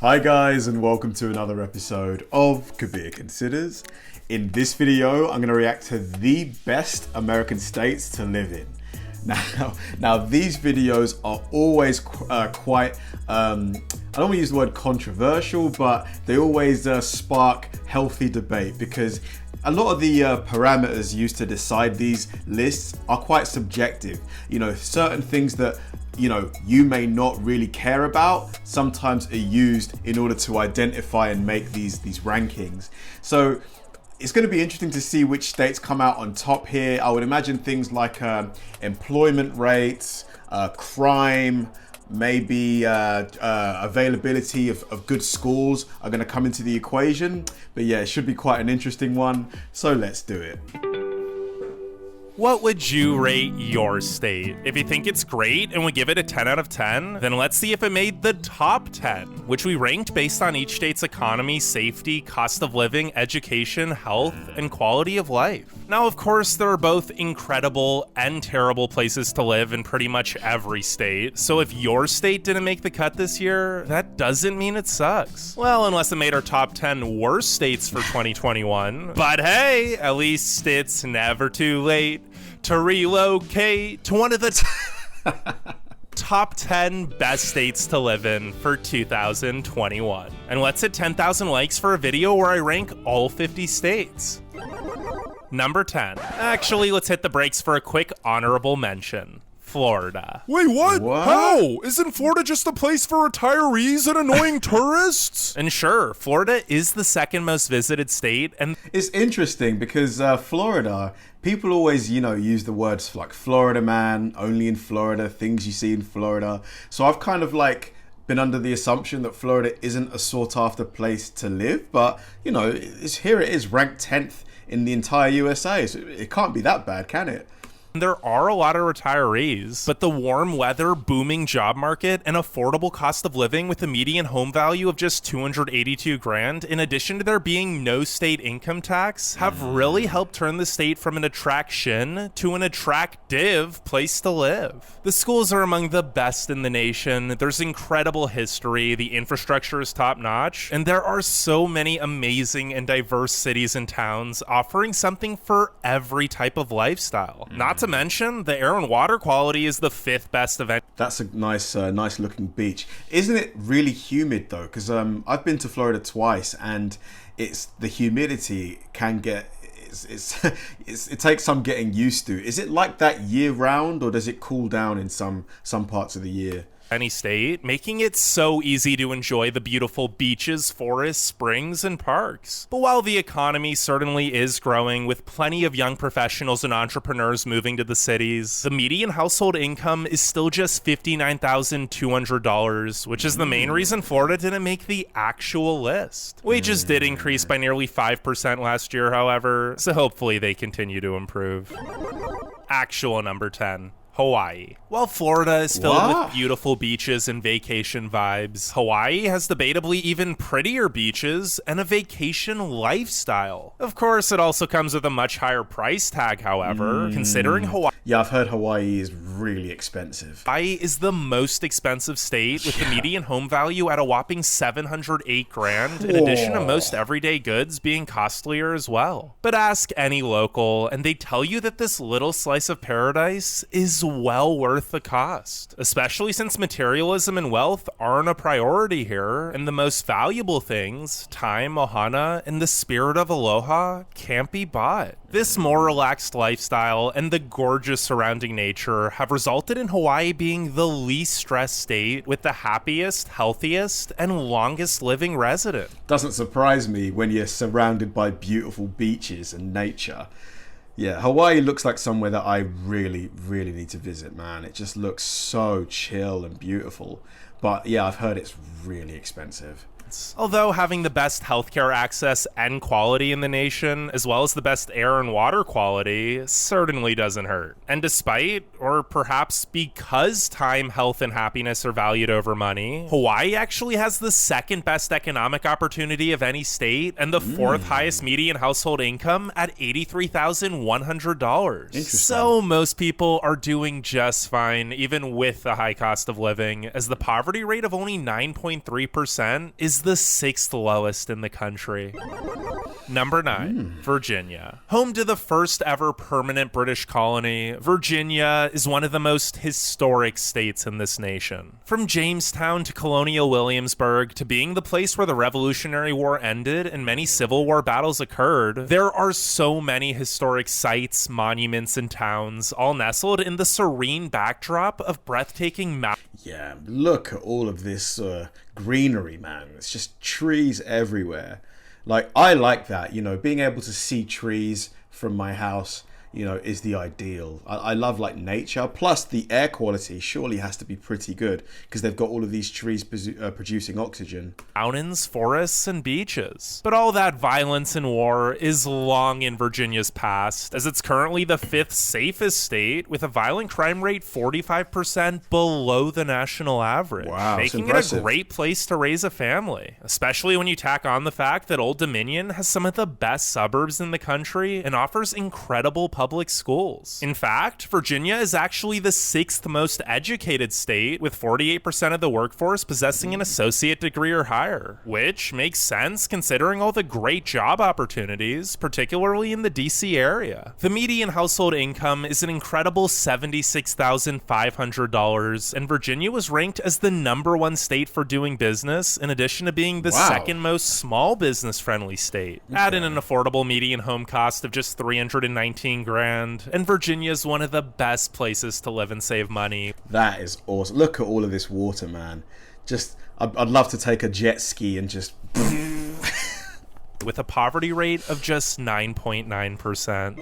Hi guys, and welcome to another episode of Kabir Considers. In this video, I'm going to react to the best American states to live in. Now these videos are always quite, I don't want to use the word controversial, but they always spark healthy debate because a lot of the parameters used to decide these lists are quite subjective. You know, certain things that you may not really care about sometimes are used in order to identify and make these rankings. So it's going to be interesting to see which states come out on top here. I would imagine things like employment rates, crime, maybe availability of good schools are going to come into the equation. But yeah, it should be quite an interesting one. So let's do it. What would you rate your state? If you think it's great and would give it a 10 out of 10, then let's see if it made the top 10, which we ranked based on each state's economy, safety, cost of living, education, health, and quality of life. Now, of course, there are both incredible and terrible places to live in pretty much every state, so if your state didn't make the cut this year, that doesn't mean it sucks. Well, unless it made our top 10 worst states for 2021. But hey, at least it's never too late to relocate to one of the top 10 best states to live in for 2021. And let's hit 10,000 likes for a video where I rank all 50 states. Number 10. Actually, let's hit the brakes for a quick honorable mention. Florida. Wait, what? How? Isn't Florida just a place for retirees and annoying tourists? And sure, Florida is the second most visited state, and it's interesting because Florida, people always, use the words like Florida man, only in Florida, things you see in Florida. So I've kind of been under the assumption that Florida isn't a sought after place to live, but here it is ranked 10th in the entire USA. So it can't be that bad, can it? There are a lot of retirees, but the warm weather, booming job market, and affordable cost of living with a median home value of just $282,000, in addition to there being no state income tax, have really helped turn the state from an attraction to an attractive place to live. The schools are among the best in the nation, there's incredible history, the infrastructure is top notch, and there are so many amazing and diverse cities and towns offering something for every type of lifestyle. Not to mention, the air and water quality is the 5th best event. That's a nice looking beach. Isn't it really humid though? Because I've been to Florida twice, and the humidity can get it takes some getting used to. Is it like that year round, or does it cool down in some parts of the year? Any state, making it so easy to enjoy the beautiful beaches, forests, springs, and parks. But while the economy certainly is growing with plenty of young professionals and entrepreneurs moving to the cities, the median household income is still just $59,200, which is the main reason Florida didn't make the actual list. Wages did increase by nearly 5% last year, however, so hopefully they continue to improve. Actual number 10. Hawaii. While Florida is filled with beautiful beaches and vacation vibes, Hawaii has debatably even prettier beaches and a vacation lifestyle. Of course, it also comes with a much higher price tag, however, considering Hawaii. Yeah, I've heard Hawaii is really expensive. Hawaii is the most expensive state with the median home value at a whopping $708,000, in addition to most everyday goods being costlier as well. But ask any local, and they tell you that this little slice of paradise is well worth the cost, especially since materialism and wealth aren't a priority here, and the most valuable things, time, ohana, and the spirit of aloha, can't be bought. This more relaxed lifestyle and the gorgeous surrounding nature have resulted in Hawaii being the least stressed state with the happiest, healthiest, and longest living resident. Doesn't surprise me when you're surrounded by beautiful beaches and nature. Yeah, Hawaii looks like somewhere that I really, really need to visit, man. It just looks so chill and beautiful. But yeah, I've heard it's really expensive. states. Although having the best healthcare access and quality in the nation, as well as the best air and water quality, certainly doesn't hurt. And despite, or perhaps because time, health, and happiness are valued over money, Hawaii actually has the second best economic opportunity of any state and the fourth highest median household income at $83,100. So most people are doing just fine, even with the high cost of living, as the poverty rate of only 9.3% is is the 6th lowest in the country. Number 9, Virginia. Home to the first ever permanent British colony, Virginia is one of the most historic states in this nation. From Jamestown to colonial Williamsburg to being the place where the Revolutionary War ended and many Civil War battles occurred, there are so many historic sites, monuments, and towns, all nestled in the serene backdrop of breathtaking mountains. Yeah, look at all of this greenery, man. It's just trees everywhere. Like, I like that, you know, being able to see trees from my house, you know, is the ideal. I love like nature. Plus the air quality surely has to be pretty good because they've got all of these trees producing oxygen. Mountains, forests, and beaches. But all that violence and war is long in Virginia's past, as it's currently the 5th safest state with a violent crime rate 45% below the national average. Wow, making it a great place to raise a family, especially when you tack on the fact that Old Dominion has some of the best suburbs in the country and offers incredible public schools. In fact, Virginia is actually the 6th most educated state, with 48% of the workforce possessing an associate degree or higher, which makes sense considering all the great job opportunities, particularly in the DC area. The median household income is an incredible $76,500, and Virginia was ranked as the #1 state for doing business, in addition to being the 2nd most small business friendly state. Add in an affordable median home cost of just $319,000, and Virginia is one of the best places to live and save money. That is awesome. Look at all of this water, man. Just, I'd love to take a jet ski and just... With a poverty rate of just 9.9%.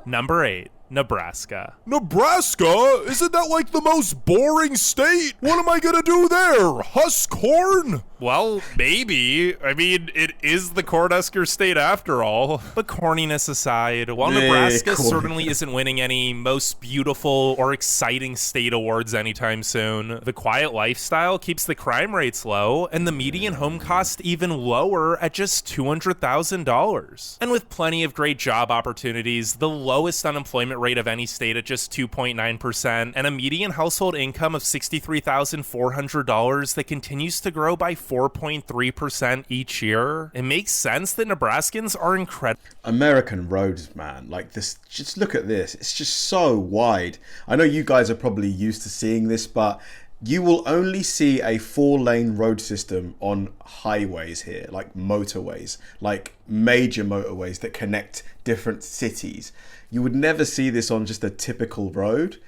Number 8. Nebraska. Nebraska? Isn't that like the most boring state? What am I gonna do there? Husk corn? Well, maybe. I mean, it is the Cornhusker state after all. But corniness aside, while Nebraska certainly isn't winning any most beautiful or exciting state awards anytime soon, the quiet lifestyle keeps the crime rates low and the median home cost even lower at just $200,000. And with plenty of great job opportunities, the lowest unemployment rate of any state at just 2.9%, and a median household income of $63,400 that continues to grow by 4.3% each year, it makes sense that Nebraskans are incredible. American roads, man, like this, just look at this. It's just so wide. I know you guys are probably used to seeing this, but you will only see a 4-lane road system on highways here, like motorways, like major motorways that connect different cities. You would never see this on just a typical road.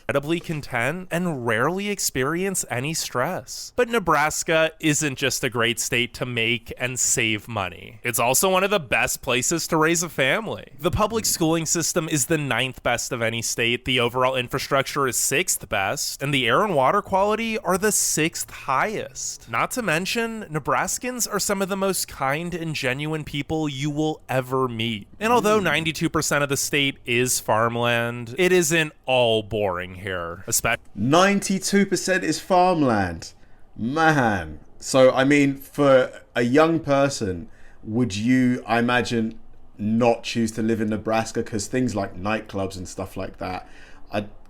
Incredibly content and rarely experience any stress. But Nebraska isn't just a great state to make and save money. It's also one of the best places to raise a family. The public schooling system is the 9th best of any state, the overall infrastructure is 6th best, and the air and water quality are the 6th highest. Not to mention, Nebraskans are some of the most kind and genuine people you will ever meet. And although 92% of the state is farmland, it isn't all boring here. 92% is farmland, man. So I mean, for a young person, would you, I imagine, not choose to live in Nebraska? Because things like nightclubs and stuff like that,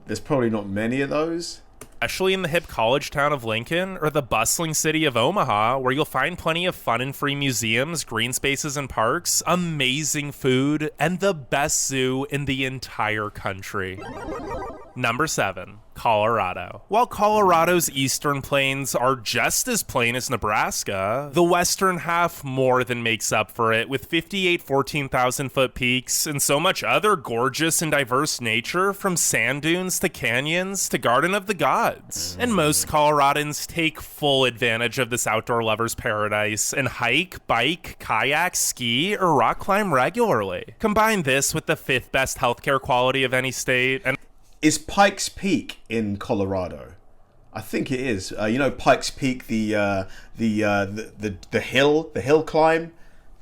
there's probably not many of those. Especially in the hip college town of Lincoln or the bustling city of Omaha, where you'll find plenty of fun and free museums, green spaces and parks, amazing food, and the best zoo in the entire country. Number 7. Colorado. While Colorado's eastern plains are just as plain as Nebraska, the western half more than makes up for it, with 58 14,000-foot peaks and so much other gorgeous and diverse nature, from sand dunes to canyons to Garden of the Gods. And most Coloradans take full advantage of this outdoor lover's paradise and hike, bike, kayak, ski, or rock climb regularly. Combine this with the 5th best healthcare quality of any state, and is Pikes Peak in Colorado? I think it is. You know, Pikes Peak, the hill climb.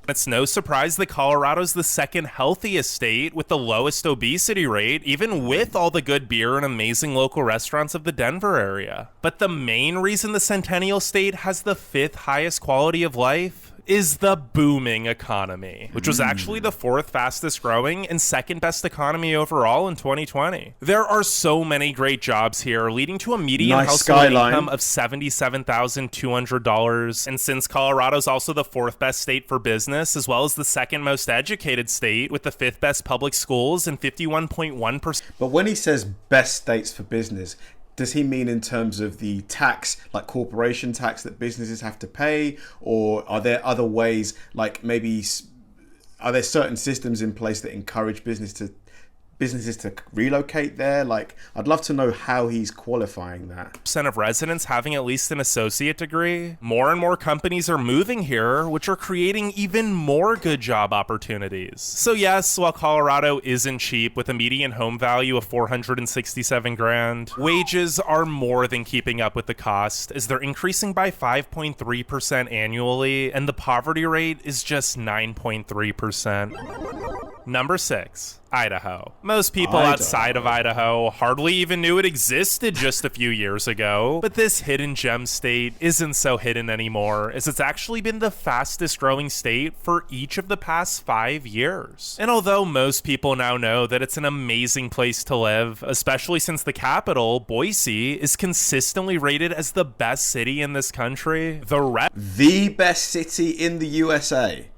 It's no surprise that Colorado's the 2nd healthiest state with the lowest obesity rate, even with all the good beer and amazing local restaurants of the Denver area. But the main reason the Centennial State has the 5th highest quality of life is the booming economy, which was actually the fourth fastest growing and second best economy overall in 2020. There are so many great jobs here, leading to a median household income of $77,200. And since Colorado's also the fourth best state for business, as well as the second most educated state with the fifth best public schools and 51.1%. But when he says best states for business, does he mean in terms of the tax, like corporation tax that businesses have to pay? Or are there other ways, like maybe, are there certain systems in place that encourage businesses to relocate there? Like, I'd love to know how he's qualifying that. Percent of residents having at least an associate degree. More and more companies are moving here, which are creating even more good job opportunities. So yes, while Colorado isn't cheap with a median home value of $467,000, wages are more than keeping up with the cost, as they're increasing by 5.3% annually, and the poverty rate is just 9.3%. Number 6. Idaho. Most people outside of Idaho hardly even knew it existed just a few years ago, but this hidden gem state isn't so hidden anymore, as it's actually been the fastest growing state for each of the past 5 years. And although most people now know that it's an amazing place to live, especially since the capital, Boise, is consistently rated as the best city in this country, the best city in the USA.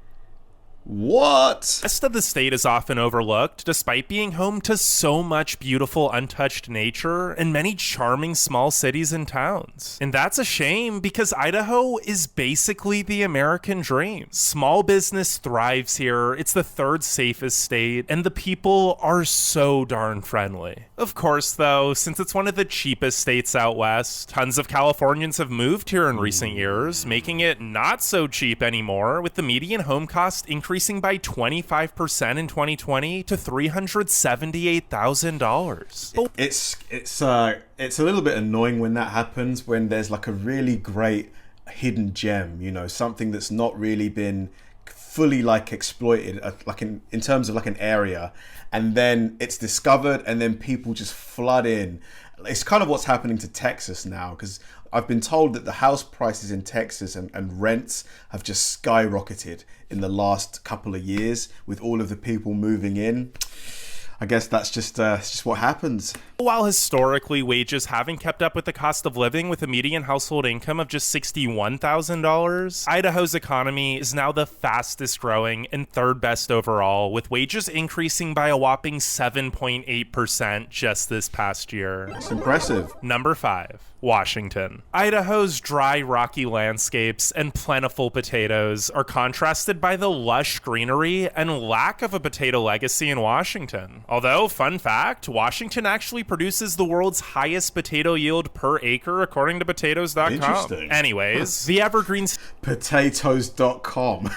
What? The rest of the state is often overlooked, despite being home to so much beautiful, untouched nature and many charming small cities and towns. And that's a shame, because Idaho is basically the American dream. Small business thrives here, it's the third safest state, and the people are so darn friendly. Of course, though, since it's one of the cheapest states out west, tons of Californians have moved here in recent years, making it not so cheap anymore, with the median home cost increasing by 25% in 2020 to $378,000. It's a little bit annoying when that happens, when there's like a really great hidden gem, you know, something that's not really been fully like exploited, like in terms of like an area, and then it's discovered and then people just flood in. It's kind of what's happening to Texas now, because I've been told that the house prices in Texas and rents have just skyrocketed in the last couple of years with all of the people moving in. I guess that's just what happens. While historically wages haven't kept up with the cost of living, with a median household income of just $61,000, Idaho's economy is now the fastest growing and third best overall, with wages increasing by a whopping 7.8% just this past year. It's impressive. Number 5. Washington. Idaho's dry, rocky landscapes and plentiful potatoes are contrasted by the lush greenery and lack of a potato legacy in Washington. Although, fun fact, Washington actually produces the world's highest potato yield per acre, according to potatoes.com. Interesting. Anyways, the evergreens... Potatoes.com.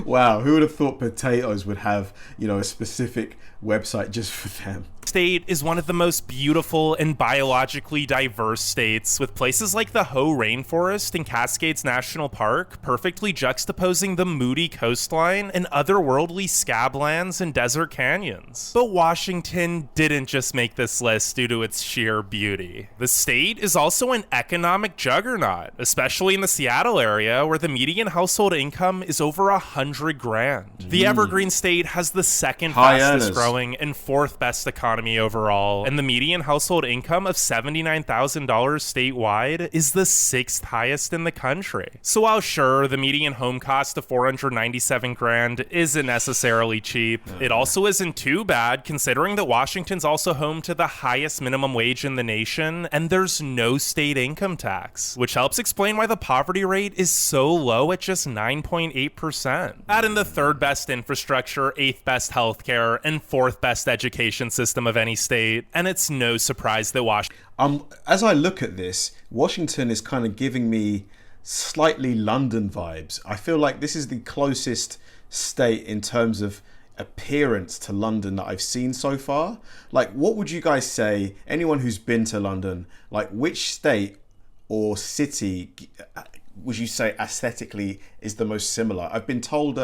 Wow, who would have thought potatoes would have, you know, a specific website just for them? State is one of the most beautiful and biologically diverse states, with places like the Hoh Rainforest and Cascades National Park perfectly juxtaposing the moody coastline and otherworldly scablands and desert canyons. But Washington didn't just make this list due to its sheer beauty. The state is also an economic juggernaut, especially in the Seattle area, where the median household income is over $100,000. The Evergreen State has the second fastest growing and fourth best economy overall, and the median household income of $79,000 statewide is the 6th highest in the country. So while sure, the median home cost of $497,000 isn't necessarily cheap, it also isn't too bad, considering that Washington's also home to the highest minimum wage in the nation, and there's no state income tax, which helps explain why the poverty rate is so low at just 9.8%. Add in the third best infrastructure, 8th best healthcare, and 4th best education system of any state, and it's no surprise that as I look at this, Washington is kind of giving me slightly London vibes. I feel like this is the closest state in terms of appearance to London that I've seen so far. Like, what would you guys say, anyone who's been to London, like which state or city would you say aesthetically is the most similar? I've been told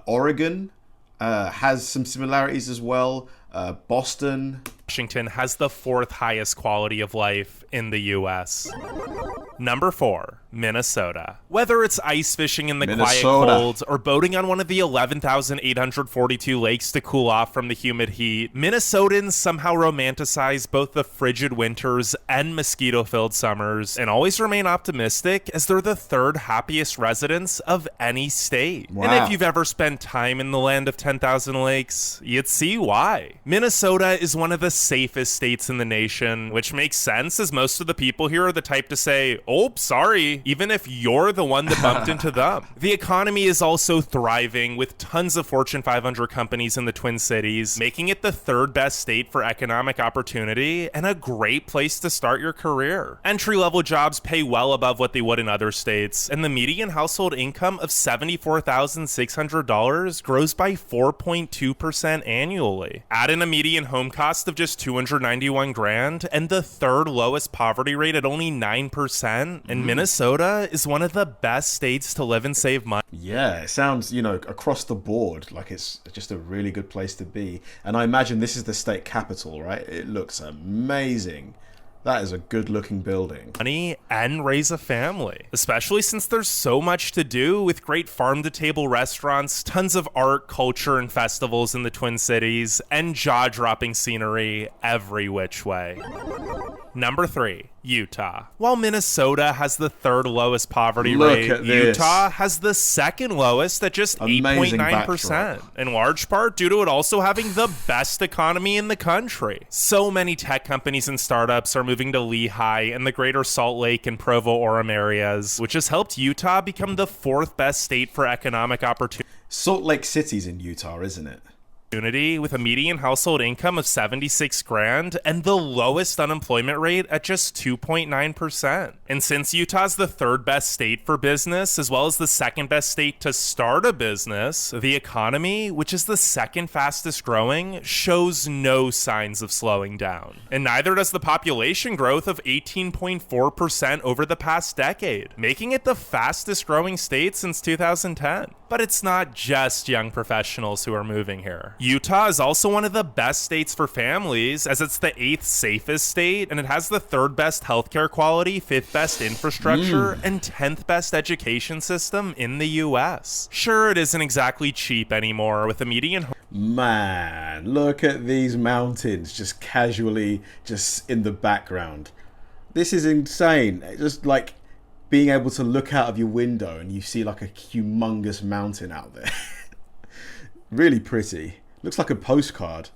Oregon has some similarities as well. Boston. Washington has the 4th highest quality of life in the US. Number 4. Minnesota. Whether it's ice fishing in the quiet Minnesota. cold or boating on one of the 11,842 lakes to cool off from the humid heat, Minnesotans somehow romanticize both the frigid winters and mosquito-filled summers and always remain optimistic as they're the third happiest residents of any state. Wow. And if you've ever spent time in the land of 10,000 lakes, you'd see why. Minnesota is one of the safest states in the nation, which makes sense as most of the people here are the type to say, "Oh, sorry," even if you're the one that bumped into them. The economy is also thriving with tons of Fortune 500 companies in the Twin Cities, making it the third best state for economic opportunity and a great place to start your career. Entry-level jobs pay well above what they would in other states, and the median household income of $74,600 grows by 4.2% annually. Add in a median home cost of just $291 grand and the third lowest poverty rate at only 9%, and Minnesota is one of the best states to live and save money. Yeah, it sounds, across the board, like it's just a really good place to be. And I imagine this is the state capital, right? It looks amazing. That is a good-looking building. Money and raise a family, especially since there's so much to do with great farm-to-table restaurants, tons of art, culture, and festivals in the Twin Cities, and jaw-dropping scenery every which way. Number 3, Utah. While Minnesota has the third lowest poverty rate, Utah has the second lowest at just 8.9%, in large part due to it also having the best economy in the country. So many tech companies and startups are moving to Lehi and the greater Salt Lake and Provo-Orem areas, which has helped Utah become the fourth best state for economic opportunity. Salt Lake City's in Utah, isn't it? With a median household income of 76 grand and the lowest unemployment rate at just 2.9%. And since Utah's the third best state for business, as well as the second best state to start a business, the economy, which is the second fastest growing, shows no signs of slowing down. And neither does the population growth of 18.4% over the past decade, making it the fastest growing state since 2010. But it's not just young professionals who are moving here. Utah is also one of the best states for families, as it's the 8th safest state, and it has the 3rd best healthcare quality, 5th best infrastructure, and 10th best education system in the US. Sure, it isn't exactly cheap anymore, with a median Man, look at these mountains just casually just in the background. This is insane. Just like being able to look out of your window and you see like a humongous mountain out there. Really pretty. Looks like a postcard.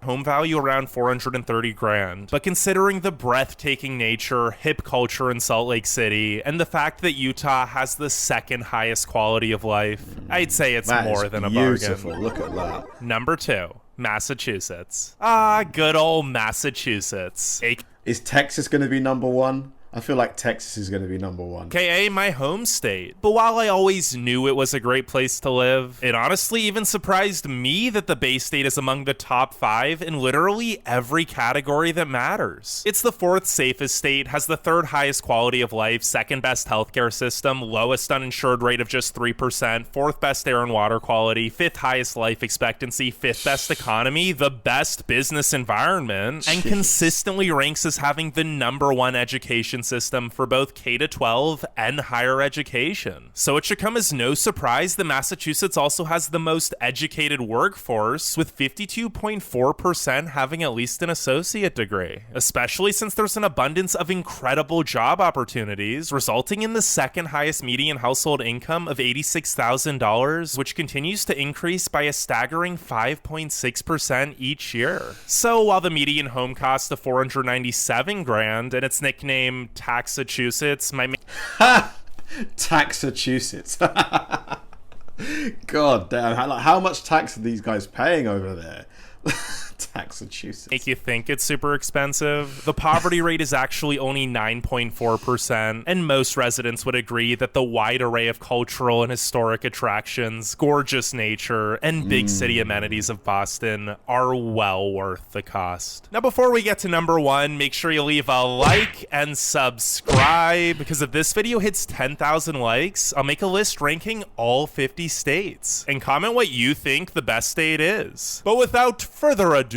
Home value around 430 grand. But considering the breathtaking nature, hip culture in Salt Lake City, and the fact that Utah has the second highest quality of life, I'd say it's more than a beautiful. bargain. Look at that. Number 2, Massachusetts. Ah, good old Massachusetts. Is Texas going to be number 1? I feel like Texas is going to be number 1. AKA my home state. But while I always knew it was a great place to live, it honestly even surprised me that the Bay State is among the top 5 in literally every category that matters. It's the 4th safest state, has the 3rd highest quality of life, 2nd best healthcare system, lowest uninsured rate of just 3%, 4th best air and water quality, 5th highest life expectancy, 5th best economy, the best business environment, and consistently ranks as having the number 1 education system for both K-12 and higher education. So it should come as no surprise that Massachusetts also has the most educated workforce, with 52.4% having at least an associate degree, especially since there's an abundance of incredible job opportunities, resulting in the 2nd highest median household income of $86,000, which continues to increase by a staggering 5.6% each year. So while the median home cost of 497 grand and its nickname Taxachusetts Taxachusetts. God damn, how much tax are these guys paying over there? Taxachusetts. Make you think it's super expensive. The poverty rate is actually only 9.4%, and most residents would agree that the wide array of cultural and historic attractions, gorgeous nature, and big city amenities of Boston are well worth the cost. Now, before we get to number 1, make sure you leave a like and subscribe, because if this video hits 10,000 likes, I'll make a list ranking all 50 states, and comment what you think the best state is. But without further ado,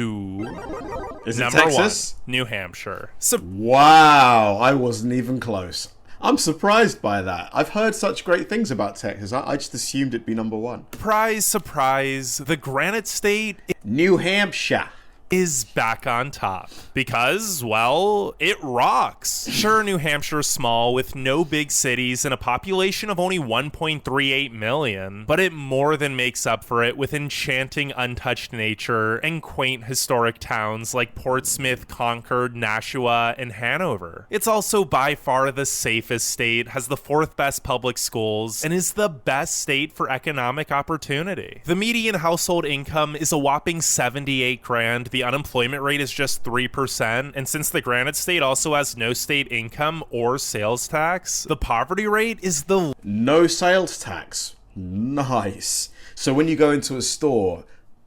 is it number Texas? 1, New Hampshire. Wow, I wasn't even close. I'm surprised by that. I've heard such great things about Texas. I just assumed it'd be number one. Surprise, surprise, the Granite State New Hampshire is back on top because, well, it rocks. Sure, New Hampshire's small with no big cities and a population of only 1.38 million, but it more than makes up for it with enchanting untouched nature and quaint historic towns like Portsmouth, Concord, Nashua, and Hanover. It's also by far the safest state, has the 4th best public schools, and is the best state for economic opportunity. The median household income is a whopping 78 grand. The unemployment rate is just 3%, and since the Granite State also has no state income or sales tax, the poverty rate is the no sales tax. Nice. So when you go into a store,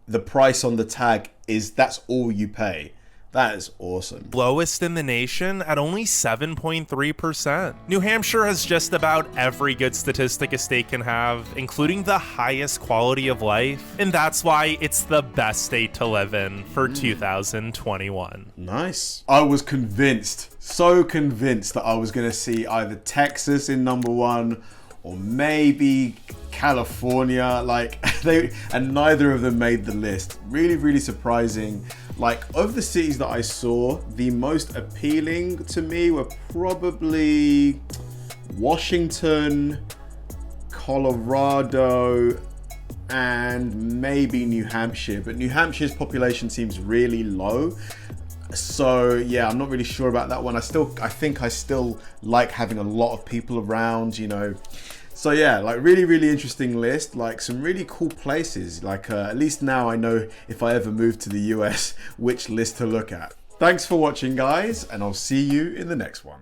the price on the tag that's all you pay. That is awesome. lowest in the nation at only 7.3%. New Hampshire has just about every good statistic a state can have, including the highest quality of life, and that's why it's the best state to live in for 2021. Nice. I was convinced, so convinced that I was going to see either Texas in number one or maybe California, and neither of them made the list. Really, really surprising. Of the cities that I saw, the most appealing to me were probably Washington, Colorado, and maybe New Hampshire. But New Hampshire's population seems really low. So yeah, I'm not really sure about that one. I think I still like having a lot of people around, So yeah, really, really interesting list. Some really cool places. At least now I know if I ever move to the US, which list to look at. Thanks for watching, guys, and I'll see you in the next one.